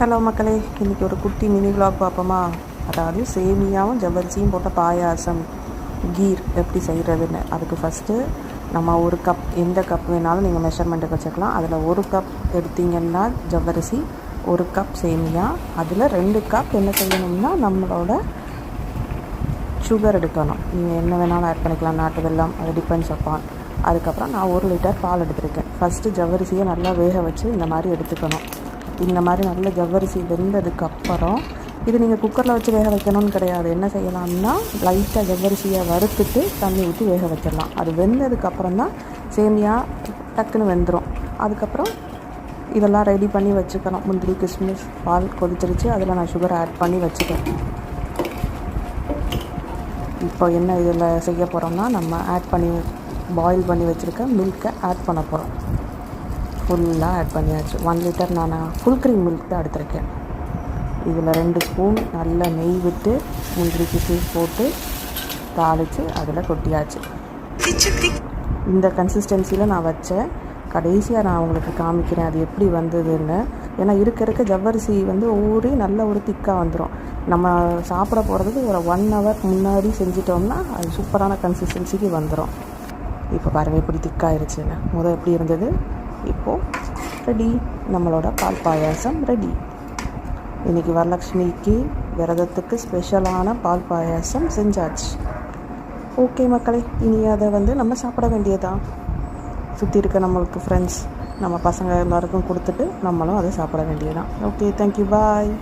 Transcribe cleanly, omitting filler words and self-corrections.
Hello மக்களே, இன்றைக்கி ஒரு குட்டி மினி விலாக் பார்ப்போமா? அதாவது சேமியாவும் ஜவ்வரிசியும் போட்ட பாயாசம் கீர் எப்படி செய்கிறதுன்னு. அதுக்கு ஃபஸ்ட்டு நம்ம ஒரு கப், எந்த கப் வேணாலும் நீங்கள் மெஷர்மெண்ட்டுக்கு வச்சுக்கலாம். அதில் ஒரு கப் எடுத்திங்கன்னா ஜவ்வரிசி, ஒரு கப் சேமியா, அதில் 2 கப் என்ன செய்யணும்னா நம்மளோட சுகர் எடுக்கணும். நீங்கள் என்ன வேணாலும் ஆட் பண்ணிக்கலாம், நாட்டு வெல்லம், அது டிபெண்ட்ஸ் அப்பான். அதுக்கப்புறம் நான் 1 லிட்டர் பால் எடுத்திருக்கேன். ஃபஸ்ட்டு ஜவ்வரிசியை நல்லா வேக வச்சு இந்த மாதிரி எடுத்துக்கணும். இந்த மாதிரி நல்ல ஜவ்வரிசி வெந்ததுக்கப்புறம், இது நீங்கள் குக்கரில் வச்சு வேக வைக்கணும்னு கிடையாது. என்ன செய்யலாம்னா லைட்டாக ஜவ்வரிசியை வறுத்துட்டு தண்ணி ஊற்றி வேக வச்சிடலாம். அது வெந்ததுக்கப்புறம் தான் சேமியா டக்குன்னு வெந்துடும். அதுக்கப்புறம் இதெல்லாம் ரெடி பண்ணி வச்சுக்கணும். முந்திரி, கிஸ்மிஸ், பால் கொதிச்சிருச்சு, அதில் நான் சுகர் ஆட் பண்ணி வச்சுட்டேன். இப்போ என்ன இதில் செய்ய போகிறோம்னா, நம்ம ஆட் பண்ணி பாயில் பண்ணி வச்சுருக்க மில்கை ஆட் பண்ண போகிறோம். ஃபுல்லாக ஆட் பண்ணியாச்சு. 1 லிட்டர் நான் ஃபுல் க்ரீம் மில்க் தான் எடுத்திருக்கேன். இதில் 2 ஸ்பூன் நல்லா நெய் விட்டு முந்திரி கிஸ்மிஸ் போட்டு தாளித்து அதில் கொட்டியாச்சு. இந்த கன்சிஸ்டன்சியில் நான் வச்சேன். கடைசியாக நான் உங்களுக்கு காமிக்கிறேன் அது எப்படி வந்ததுன்னு. ஏன்னா இருக்க ஜவ்வரிசி ஊறி நல்ல ஒரு திக்காக வந்துடும். நம்ம சாப்பிட போகிறதுக்கு ஒரு 1 ஹவர் முன்னாடி செஞ்சிட்டோம்னா அது சூப்பரான கன்சிஸ்டன்சிக்கு வந்துடும். இப்போ பாருங்கள் எப்படி திக்காயிருச்சுன்னு. முதல் எப்படி இருந்தது, இப்போது ரெடி. நம்மளோட பால் பாயாசம் ரெடி. இன்றைக்கி வரலக்ஷ்மிக்கு விரதத்துக்கு ஸ்பெஷலான பால் பாயாசம் செஞ்சாச்சு. ஓகே மக்களே, இனி அதை நம்ம சாப்பிட வேண்டியதான். சுற்றி இருக்க நம்மளுக்கு ஃப்ரெண்ட்ஸ், நம்ம பசங்க எல்லாருக்கும் கொடுத்துட்டு நம்மளும் அதை சாப்பிட வேண்டியதான். ஓகே, தேங்க்யூ, பாய்.